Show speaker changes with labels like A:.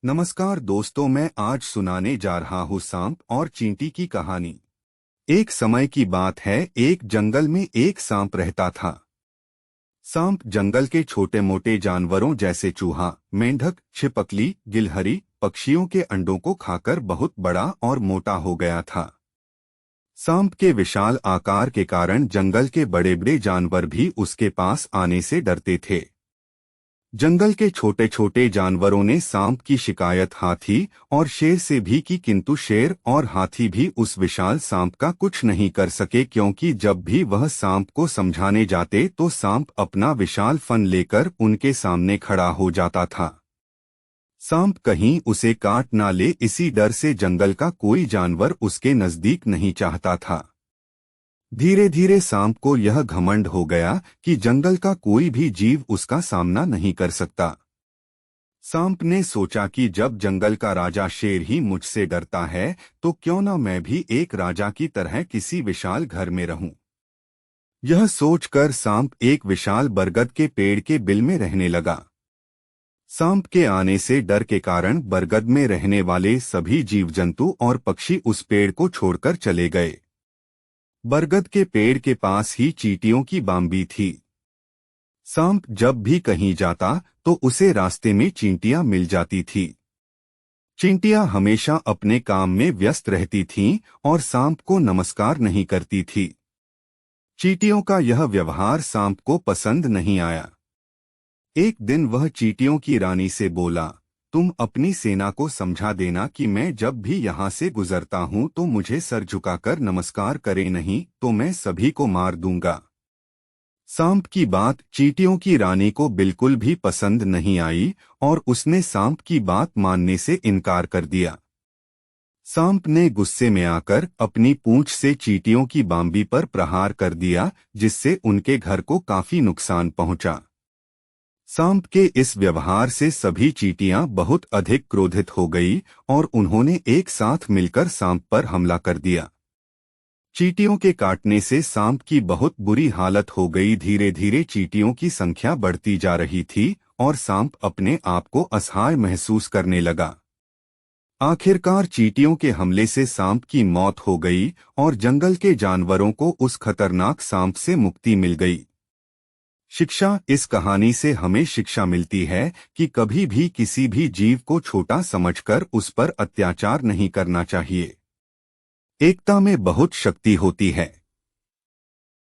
A: नमस्कार दोस्तों, मैं आज सुनाने जा रहा हूँ सांप और चींटी की कहानी। एक समय की बात है, एक जंगल में एक सांप रहता था। सांप जंगल के छोटे मोटे जानवरों जैसे चूहा, मेंढक, छिपकली, गिलहरी, पक्षियों के अंडों को खाकर बहुत बड़ा और मोटा हो गया था। सांप के विशाल आकार के कारण जंगल के बड़े बड़े जानवर भी उसके पास आने से डरते थे। जंगल के छोटे छोटे जानवरों ने सांप की शिकायत हाथी और शेर से भी की, किंतु शेर और हाथी भी उस विशाल सांप का कुछ नहीं कर सके, क्योंकि जब भी वह सांप को समझाने जाते तो सांप अपना विशाल फन लेकर उनके सामने खड़ा हो जाता था। सांप कहीं उसे काट ना ले, इसी डर से जंगल का कोई जानवर उसके नजदीक नहीं चाहता था। धीरे धीरे सांप को यह घमंड हो गया कि जंगल का कोई भी जीव उसका सामना नहीं कर सकता। सांप ने सोचा कि जब जंगल का राजा शेर ही मुझसे डरता है तो क्यों न मैं भी एक राजा की तरह किसी विशाल घर में रहूं। यह सोचकर सांप एक विशाल बरगद के पेड़ के बिल में रहने लगा। सांप के आने से डर के कारण बरगद में रहने वाले सभी जीव जंतु और पक्षी उस पेड़ को छोड़कर चले गए। बरगद के पेड़ के पास ही चींटियों की बाम्बी थी। सांप जब भी कहीं जाता तो उसे रास्ते में चींटियां मिल जाती थी। चींटियां हमेशा अपने काम में व्यस्त रहती थीं और सांप को नमस्कार नहीं करती थी। चींटियों का यह व्यवहार सांप को पसंद नहीं आया। एक दिन वह चींटियों की रानी से बोला, तुम अपनी सेना को समझा देना कि मैं जब भी यहाँ से गुजरता हूँ तो मुझे सर झुकाकर नमस्कार करें, नहीं तो मैं सभी को मार दूंगा। सांप की बात चींटियों की रानी को बिल्कुल भी पसंद नहीं आई और उसने सांप की बात मानने से इनकार कर दिया। सांप ने गुस्से में आकर अपनी पूंछ से चींटियों की बाम्बी पर प्रहार कर दिया, जिससे उनके घर को काफी नुकसान पहुंचा। सांप के इस व्यवहार से सभी चींटियां बहुत अधिक क्रोधित हो गई और उन्होंने एक साथ मिलकर सांप पर हमला कर दिया। चींटियों के काटने से सांप की बहुत बुरी हालत हो गई। धीरे धीरे चींटियों की संख्या बढ़ती जा रही थी और सांप अपने आप को असहाय महसूस करने लगा। आखिरकार चींटियों के हमले से सांप की मौत हो गई और जंगल के जानवरों को उस खतरनाक सांप से मुक्ति मिल गई। शिक्षा: इस कहानी से हमें शिक्षा मिलती है कि कभी भी किसी भी जीव को छोटा समझकर उस पर अत्याचार नहीं करना चाहिए। एकता में बहुत शक्ति होती है।